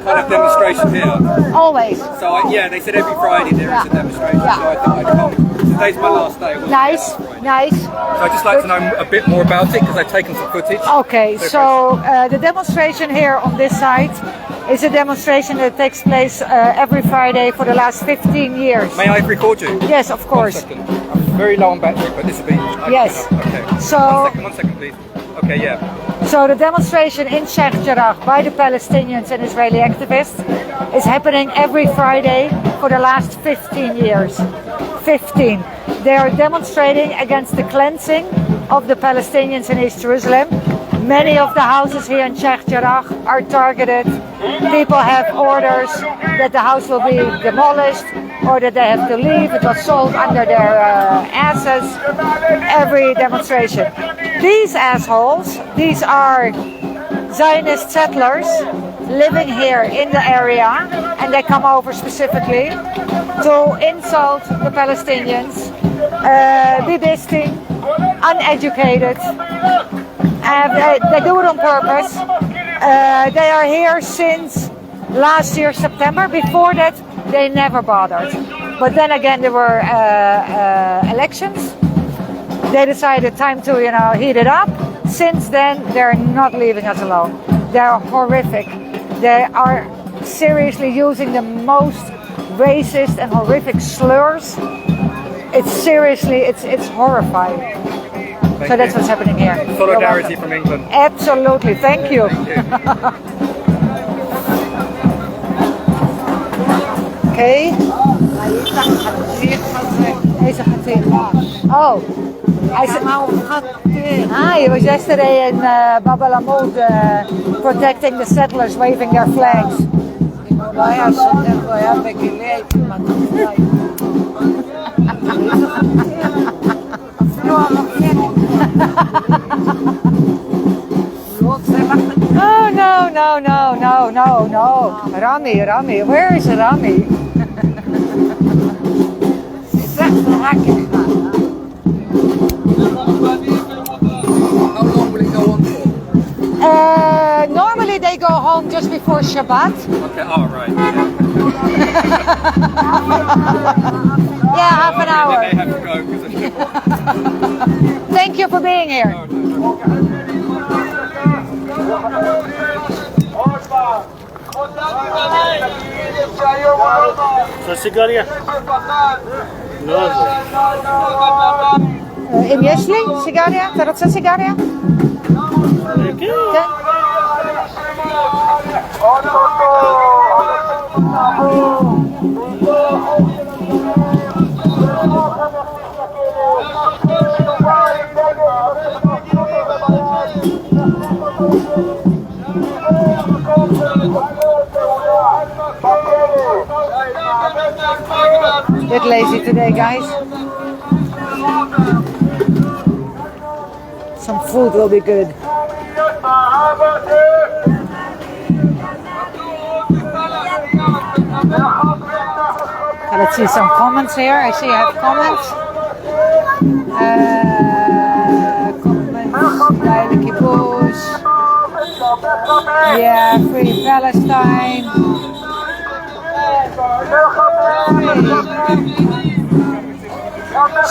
kind of demonstration here. Always. So they said every Friday there is a demonstration, so I thought I'd come. Today's my last day. Nice, nice. So I'd just like to know a bit more about it because I've taken some footage. Okay, so the demonstration here on this site is a demonstration that takes place every Friday for the last 15 years. May I record you? Yes, of course. 1 second. I'm very low on battery, but this will be... Yes. Okay. So, 1 second, please. Okay, yeah. So the demonstration in Sheikh Jarrah by the Palestinians and Israeli activists is happening every Friday for the last 15 years. 15. They are demonstrating against the cleansing of the Palestinians in East Jerusalem. Many of the houses here in Sheikh Jarrah are targeted. People have orders that the house will be demolished or that they have to leave. It was sold under their asses. Every demonstration. These assholes, these are Zionist settlers living here in the area, and they come over specifically to insult the Palestinians, be disting, uneducated. They do it on purpose. They are here since last year, September. Before that, they never bothered. But then again, there were elections. They decided time to, heat it up. Since then, they're not leaving us alone. They're horrific. They are seriously using the most racist and horrific slurs. It's seriously, it's horrifying. So that's what's happening here. Solidarity from England. Absolutely, thank you. Okay. Oh, he was yesterday in Bab al-Amoud protecting the settlers, waving their flags. Oh, no. Rami, where is Rami? How long will it go on for? Normally they go home just before Shabbat. Okay, right. Yeah, half an hour. They have to go because Thank you for being here. سيجارية אם יש לי סיגריה? אתה רוצה סיגריה? כן. Bit lazy today, guys. Some food will be good. Let's see some comments here. I see I have comments. Comments. Leile Kibbutz. Yeah, free Palestine.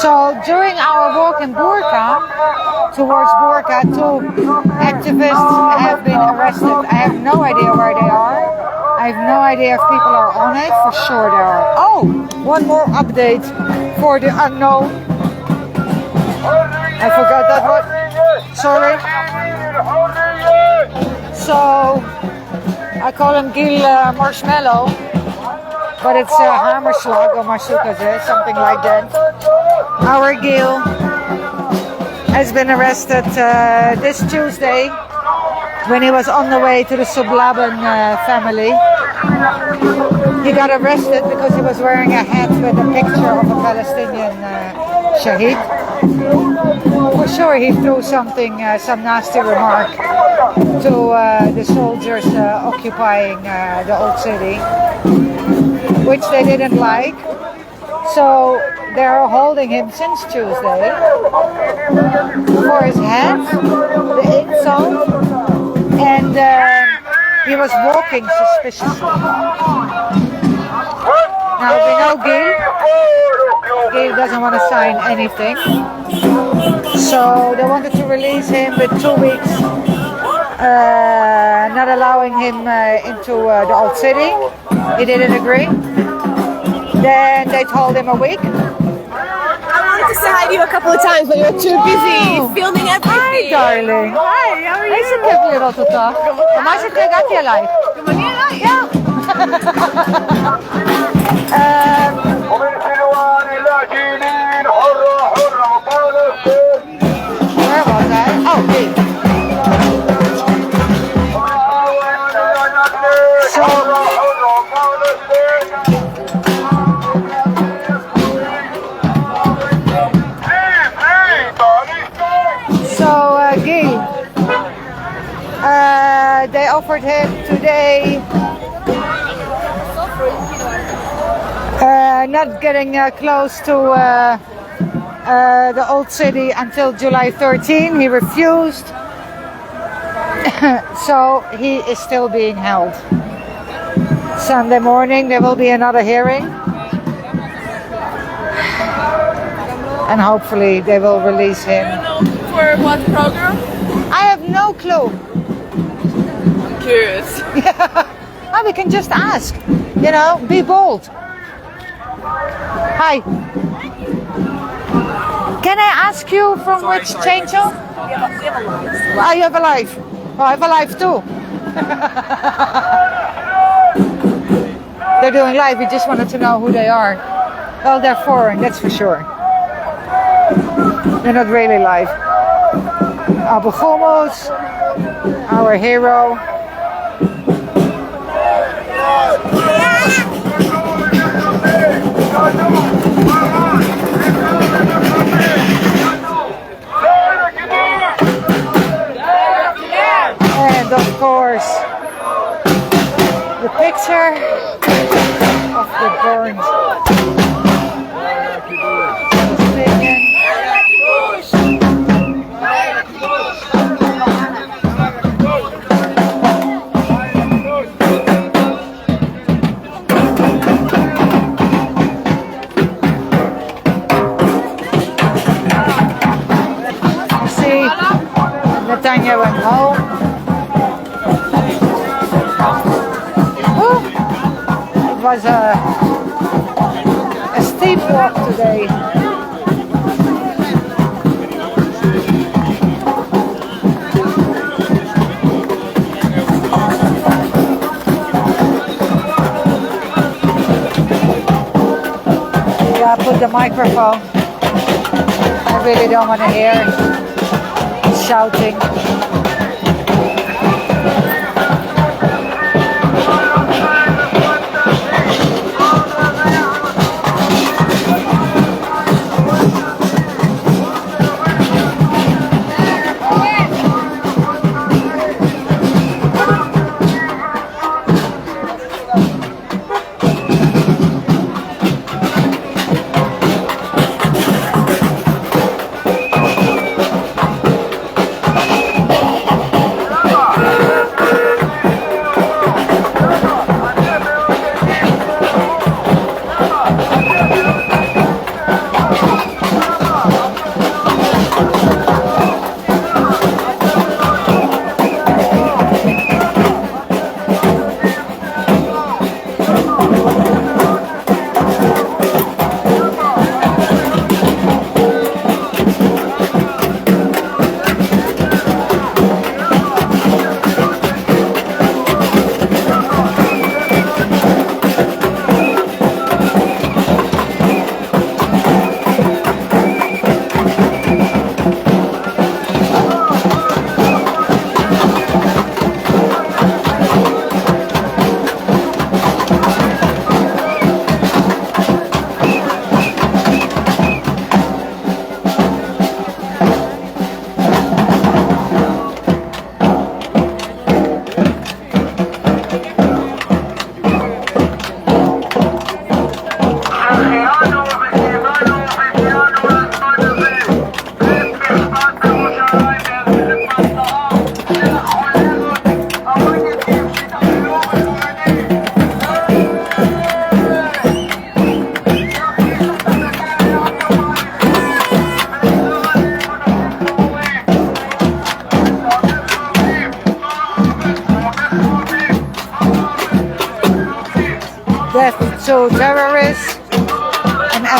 So during our walk in Burqa, towards Burqa, 2 activists have been arrested. I have no idea where they are. I have no idea if people are on it. For sure they are. Oh, one more update for the unknown. I forgot that one. Sorry. So I call him Gil Marshmallow. But it's Hammerschlag or Marsukaze, something like that. Our Gil has been arrested this Tuesday when he was on the way to the Sublaban family, he got arrested because he was wearing a hat with a picture of a Palestinian Shaheed. For sure he threw something, some nasty remark to the soldiers occupying the old city, which they didn't like. So they're holding him since Tuesday for his hat, the insult, and he was walking suspiciously. Now we know Gil doesn't want to sign anything, so they wanted to release him with 2 weeks, not allowing him into the old city. He didn't agree. Then they told him a week. I wanted to say hi to you a couple of times, but you were too busy filming everything. Hi, darling. Hi, how are you? Is het leuk hier al tot dag? Maar is het leuk dat je live? Ja. Where was I? Oh, okay. Gil, they offered him today not getting close to the old city until July 13. He refused, so he is still being held. Sunday morning there will be another hearing, and hopefully they will release him. For what program? I have no clue. I'm curious. Yeah. Oh, we can just ask. You know, be bold. Hi. Can I ask you from which change on? We have a live. Oh, you have a live. Oh, I have a live too. They're doing live. We just wanted to know who they are. Well, they're foreign, that's for sure. They're not really live. Abu Khomos, our hero. And of course, the picture of the burned Palestinian. Tanya went home. Whew. It was a steep walk today. Yeah, put the microphone. I really don't want to hear shouting.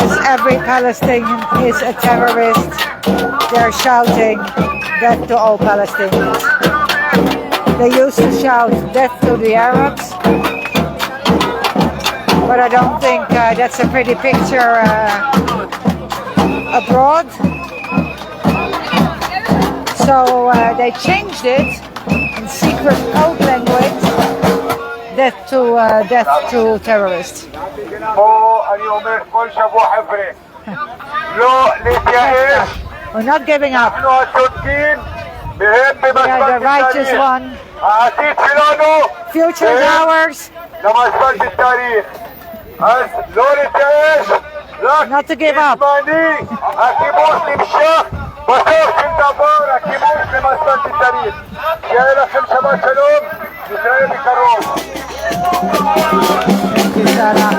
as every Palestinian is a terrorist, they're shouting death to all Palestinians. They used to shout death to the Arabs, but I don't think that's a pretty picture abroad. So they changed it in secret code language, death to terrorists. We're not giving up. We are the righteous one. Future is ours. Not to give up. Thank you, Sarah.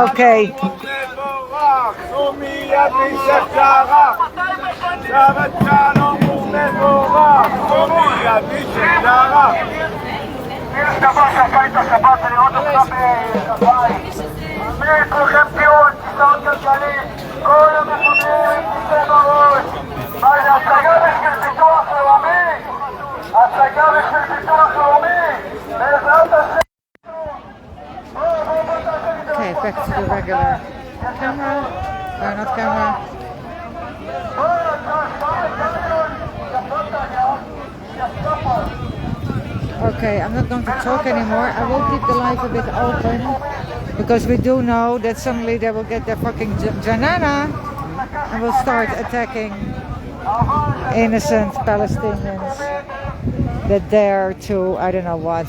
Okay. Okay, back to the regular camera. Not camera. Okay, I'm not going to talk anymore. I will keep the live a bit open because we do know that suddenly they will get their fucking janana and will start attacking innocent Palestinians that dare to, I don't know what.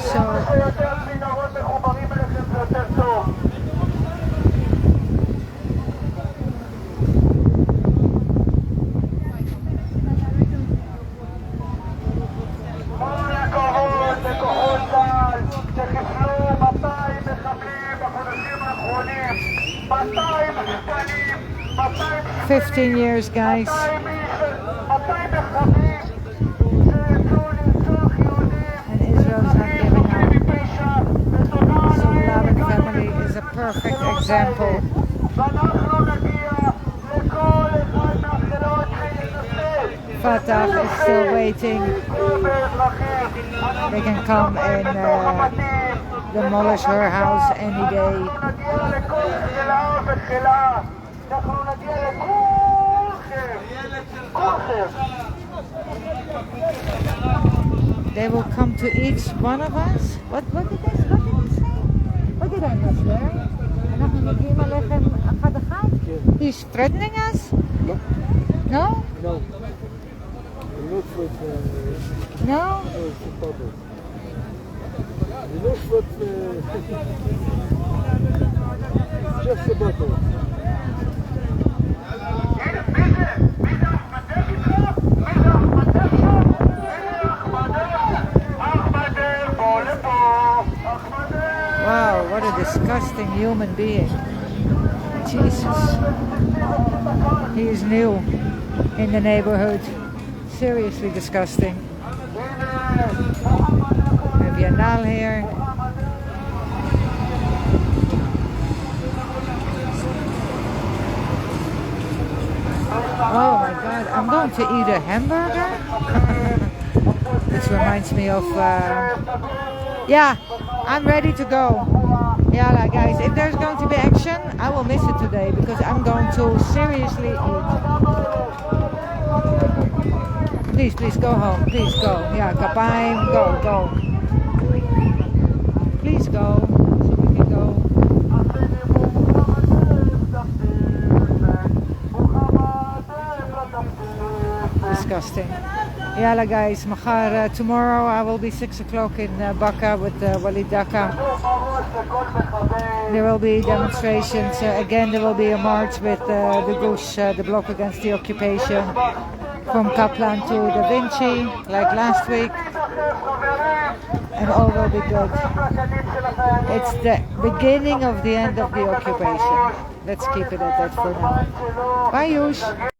So 15 years, guys. And Israel's not giving up. So Laban family is a perfect example. Fatah is still waiting. They can come and demolish her house any day. They will come to each one of us. What did they say? What did I miss there? He's threatening us? No. No? No. No? Just a bottle. Wow, what a disgusting human being. Jesus. He is new in the neighborhood. Seriously disgusting. Maybe a null here. Oh my god, I'm going to eat a hamburger? This reminds me of... yeah, I'm ready to go. Yeah, guys, if there's going to be action, I will miss it today because I'm going to seriously eat. Please go home. Please go. Yeah, Kapaim, go. Please go, so we can go. Disgusting. Yeah, guys, tomorrow I will be 6 o'clock in Baka with Walid Daka. There will be demonstrations. Again, there will be a march with the Gush, the Bloc Against the Occupation, from Kaplan to Da Vinci, like last week. and all will be good. It's the beginning of the end of the occupation. Let's keep it at that for now. Bye, Yush.